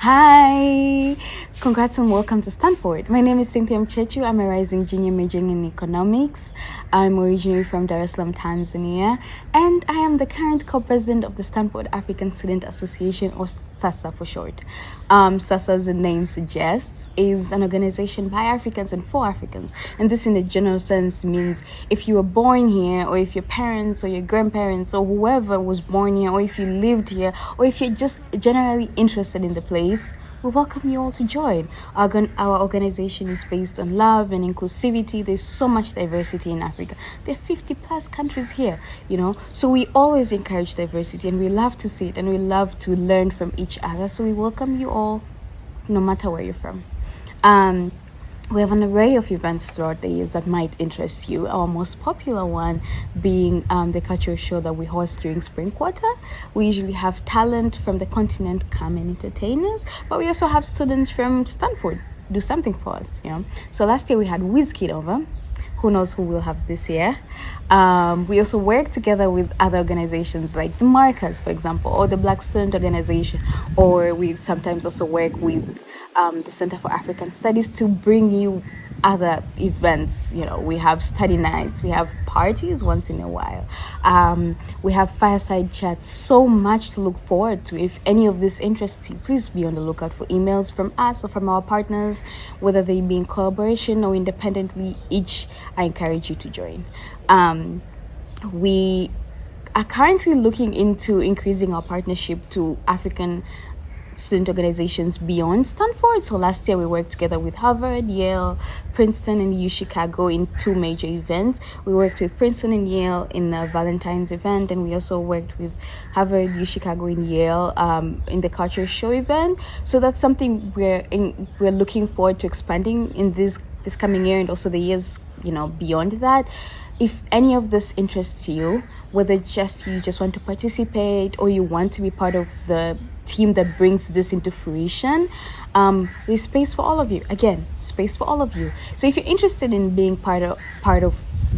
Hi! Congrats and welcome to Stanford. My name is Cynthia Mchechu. I'm a rising junior majoring in economics. I'm originally from Dar es Salaam, Tanzania, and I am the current co-president of the Stanford African Students Association, or SASA for short. SASA, as the name suggests, is an organization by Africans and for Africans. And this, in a general sense, means if you were born here, or if your parents or your grandparents or whoever was born here, or if you lived here, or if you're just generally interested in the place, we welcome you all to join. Our organization is based on love and inclusivity. There's so much diversity in Africa. There are 50 plus countries here, so we always encourage diversity, and we love to see it, and we love to learn from each other. So we welcome you all, no matter where you're from. We have an array of events throughout the years that might interest you. Our most popular one being the cultural show that we host during spring quarter. We usually have talent from the continent come and entertain us, but we also have students from Stanford do something for us, So last year we had WizKid over. Who knows who we'll have this year. We also work together with other organizations like the Markers, for example, or the Black Student Organization, or we sometimes also work with the Center for African Studies to bring you other events. We have study nights, we have parties once in a while, we have fireside chats. So much to look forward to. If any of this interests you, please be on the lookout for emails from us or from our partners, whether they be in collaboration or independently. I encourage you to join. We are currently looking into increasing our partnership to African student organizations beyond Stanford. So last year we worked together with Harvard, Yale, Princeton, and U Chicago in 2 major events. We worked with Princeton and Yale in the Valentine's event, and we also worked with Harvard, U Chicago, and Yale in the culture show event. So that's something we're looking forward to expanding in this coming year, and also the years beyond that. If any of this interests you, whether you just want to participate or you want to be part of the team that brings this into fruition, there's space for all of you. Again, space for all of you. So if you're interested in being part of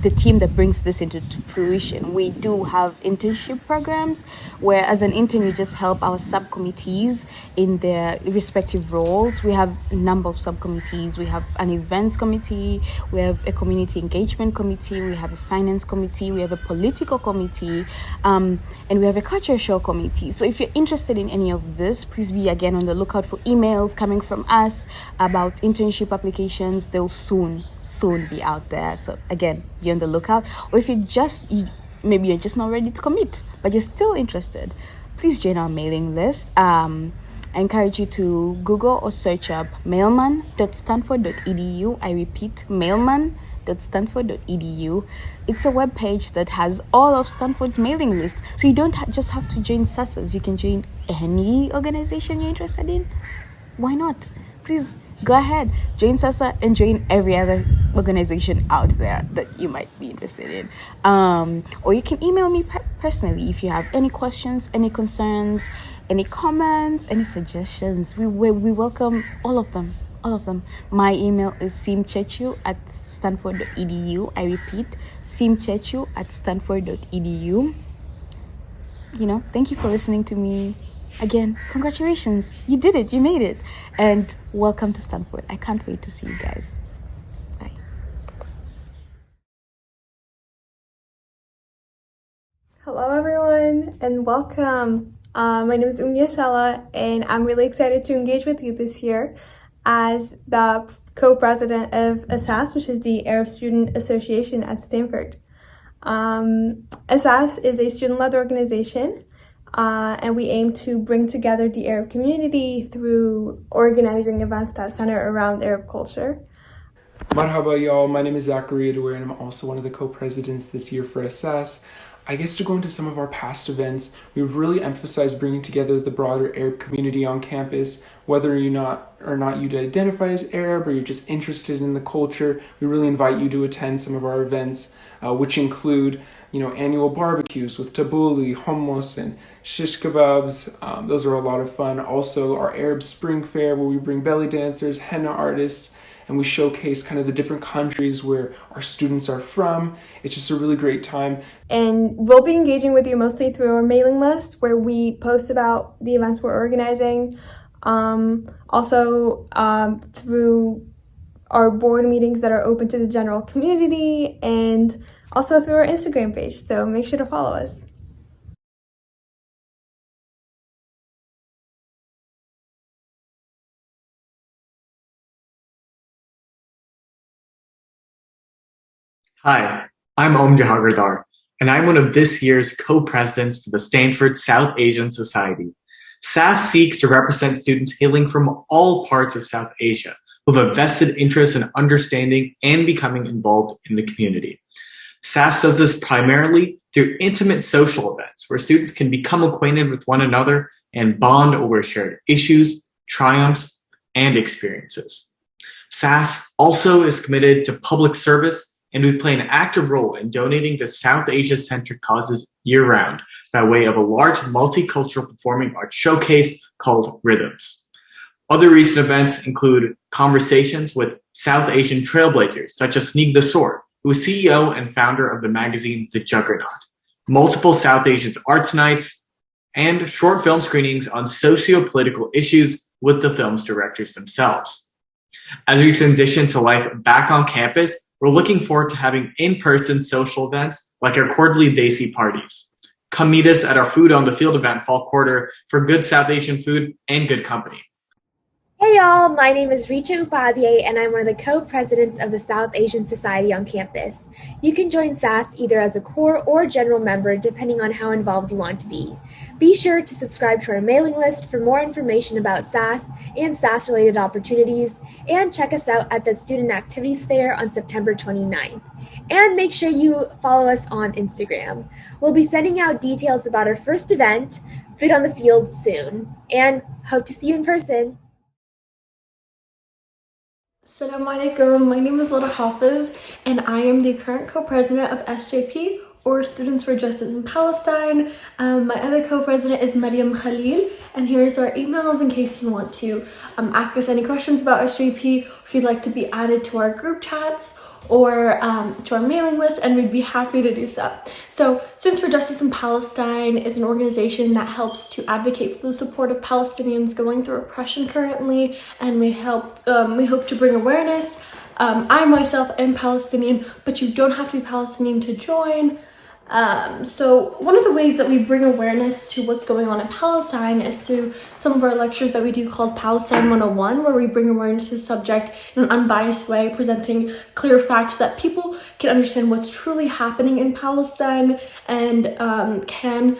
the team that brings this into fruition, we do have internship programs where, as an intern, you just help our subcommittees in their respective roles. We have a number of subcommittees. We have an events committee, we have a community engagement committee, we have a finance committee, we have a political committee, and we have a culture show committee. So if you're interested in any of this, please be again on the lookout for emails coming from us about internship applications. They'll soon be out there. So again, be on the lookout. Or if maybe you're just not ready to commit, but you're still interested, please join our mailing list. I encourage you to Google or search up mailman.stanford.edu. I repeat, mailman.stanford.edu. It's a web page that has all of Stanford's mailing lists. So you don't just have to join SASAs. You can join any organization you're interested in. Why not? Please go ahead, join SASA and join every other organization out there that you might be interested in. Or you can email me personally if you have any questions, any concerns, any comments, any suggestions. We welcome all of them. My email is simchechu@stanford.edu. I repeat, simchechu@stanford.edu. Thank you for listening to me. Again, congratulations. You did it. You made it. And welcome to Stanford. I can't wait to see you guys. Bye. Hello, everyone, and welcome. My name is Unya Sala, and I'm really excited to engage with you this year as the co-president of ASAS, which is the Arab Student Association at Stanford. ASAS is a student-led organization, and we aim to bring together the Arab community through organizing events that center around Arab culture. Marhaba, y'all. My name is Zachary Adaware, and I'm also one of the co-presidents this year for ASAS. I guess to go into some of our past events, we've really emphasized bringing together the broader Arab community on campus. Whether or not you identify as Arab or you're just interested in the culture, we really invite you to attend some of our events, which include annual barbecues with tabbouleh, hummus, and shish kebabs. Those are a lot of fun. Also, our Arab Spring Fair, where we bring belly dancers, henna artists, and we showcase kind of the different countries where our students are from. It's just a really great time. And we'll be engaging with you mostly through our mailing list, where we post about the events we're organizing. Also through our board meetings that are open to the general community, and also through our Instagram page. So make sure to follow us. Hi, I'm Om Jahagardar, and I'm one of this year's co-presidents for the Stanford South Asian Society. SASS seeks to represent students hailing from all parts of South Asia who have a vested interest in understanding and becoming involved in the community. SASS does this primarily through intimate social events where students can become acquainted with one another and bond over shared issues, triumphs, and experiences. SASS also is committed to public service, and we play an active role in donating to South Asia-centric causes year-round by way of a large multicultural performing arts showcase called Rhythms. Other recent events include conversations with South Asian trailblazers such as Sneak Sword, who is CEO and founder of the magazine The Juggernaut, multiple South Asian arts nights, and short film screenings on socio-political issues with the film's directors themselves. As we transition to life back on campus, we're looking forward to having in-person social events like our quarterly Desi parties. Come meet us at our Food on the Field event fall quarter for good South Asian food and good company. Hey y'all, my name is Richa Upadhyay and I'm one of the co-presidents of the South Asian Society on campus. You can join SASS either as a core or general member depending on how involved you want to be. Be sure to subscribe to our mailing list for more information about SASS and SASS-related opportunities, and check us out at the Student Activities Fair on September 29th. And make sure you follow us on Instagram. We'll be sending out details about our first event, Food on the Field, soon, and hope to see you in person. Assalamu alaikum, my name is Lada Hafiz and I am the current co-president of SJP, or Students for Justice in Palestine. My other co-president is Maryam Khalil, and here's our emails in case you want to ask us any questions about SJP, if you'd like to be added to our group chats or to our mailing list, and we'd be happy to do so. So Students for Justice in Palestine is an organization that helps to advocate for the support of Palestinians going through oppression currently, and we hope to bring awareness. I myself am Palestinian, but you don't have to be Palestinian to join. So one of the ways that we bring awareness to what's going on in Palestine is through some of our lectures that we do called Palestine 101, where we bring awareness to the subject in an unbiased way, presenting clear facts that people can understand what's truly happening in Palestine and can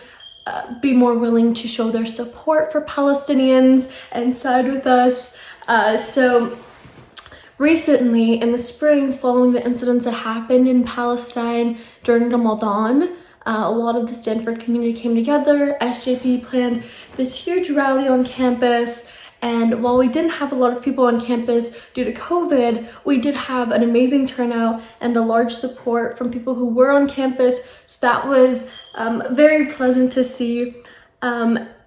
be more willing to show their support for Palestinians and side with us. Recently, in the spring, following the incidents that happened in Palestine during Ramadan, a lot of the Stanford community came together. SJP planned this huge rally on campus, and while we didn't have a lot of people on campus due to COVID, we did have an amazing turnout and a large support from people who were on campus, so that was very pleasant to see.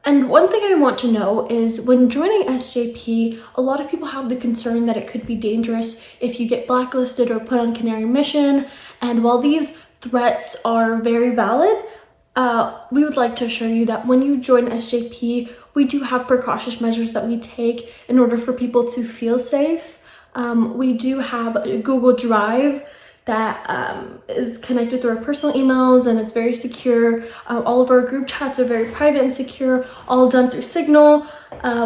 And one thing I want to know is when joining SJP, a lot of people have the concern that it could be dangerous if you get blacklisted or put on Canary Mission. And while these threats are very valid, we would like to assure you that when you join SJP, we do have precautionary measures that we take in order for people to feel safe. We do have a Google Drive that is connected through our personal emails, and it's very secure. All of our group chats are very private and secure, all done through Signal.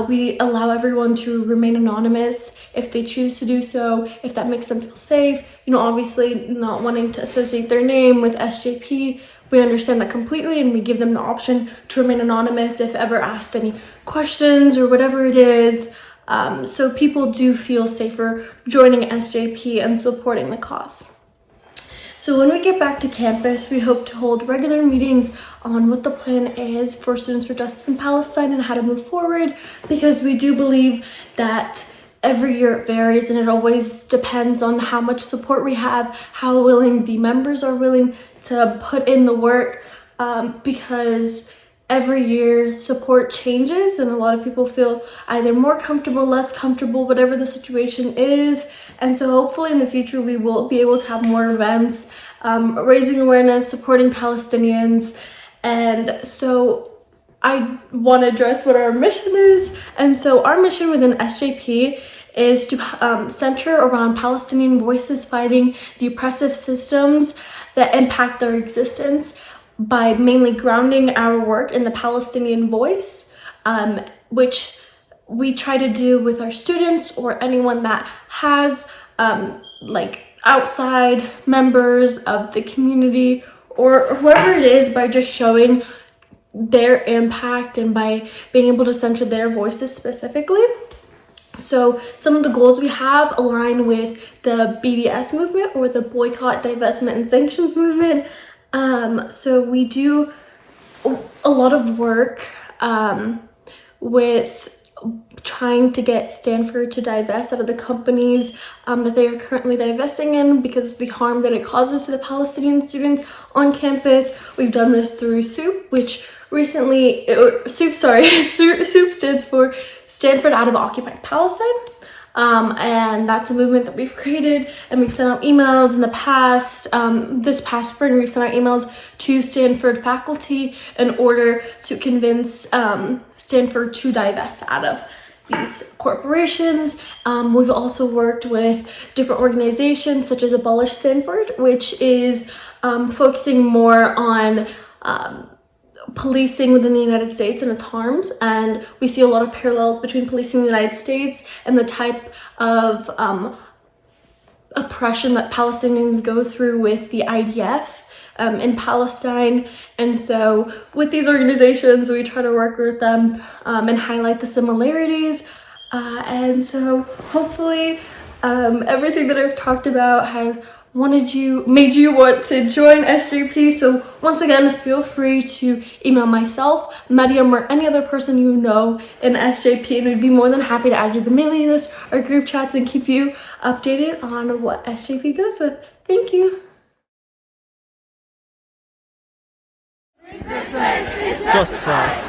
We allow everyone to remain anonymous if they choose to do so, if that makes them feel safe. You know, obviously not wanting to associate their name with SJP, we understand that completely, and we give them the option to remain anonymous if ever asked any questions or whatever it is. So people do feel safer joining SJP and supporting the cause. So when we get back to campus, we hope to hold regular meetings on what the plan is for Students for Justice in Palestine and how to move forward, because we do believe that every year it varies and it always depends on how much support we have, how willing the members are willing to put in the work, because every year support changes and a lot of people feel either more comfortable, less comfortable, whatever the situation is. And so hopefully in the future we will be able to have more events raising awareness, supporting Palestinians. And so I want to address what our mission is. And so our mission within SJP is to center around Palestinian voices fighting the oppressive systems that impact their existence by mainly grounding our work in the Palestinian voice, which we try to do with our students or anyone that has like outside members of the community or whoever it is, by just showing their impact and by being able to center their voices specifically. So some of the goals we have align with the BDS movement, or the Boycott, Divestment, and Sanctions movement. So we do a lot of work with trying to get Stanford to divest out of the companies that they are currently divesting in because of the harm that it causes to the Palestinian students on campus. We've done this through SOUP, which recently, SOUP stands for Stanford Out of Occupied Palestine. And that's a movement that we've created, and we've sent out emails in the past. This past spring, we've sent out emails to Stanford faculty in order to convince Stanford to divest out of these corporations. We've also worked with different organizations such as Abolish Stanford, which is focusing more on policing within the United States and its harms, and we see a lot of parallels between policing in the United States and the type of oppression that Palestinians go through with the IDF in Palestine. And so with these organizations, we try to work with them and highlight the similarities, and so hopefully everything that I've talked about has made you want to join SJP. So once again, feel free to email myself, Mariam, or any other person you know in SJP, and we'd be more than happy to add you to the mailing list or group chats and keep you updated on what SJP goes with. Thank you. Resistance is justified.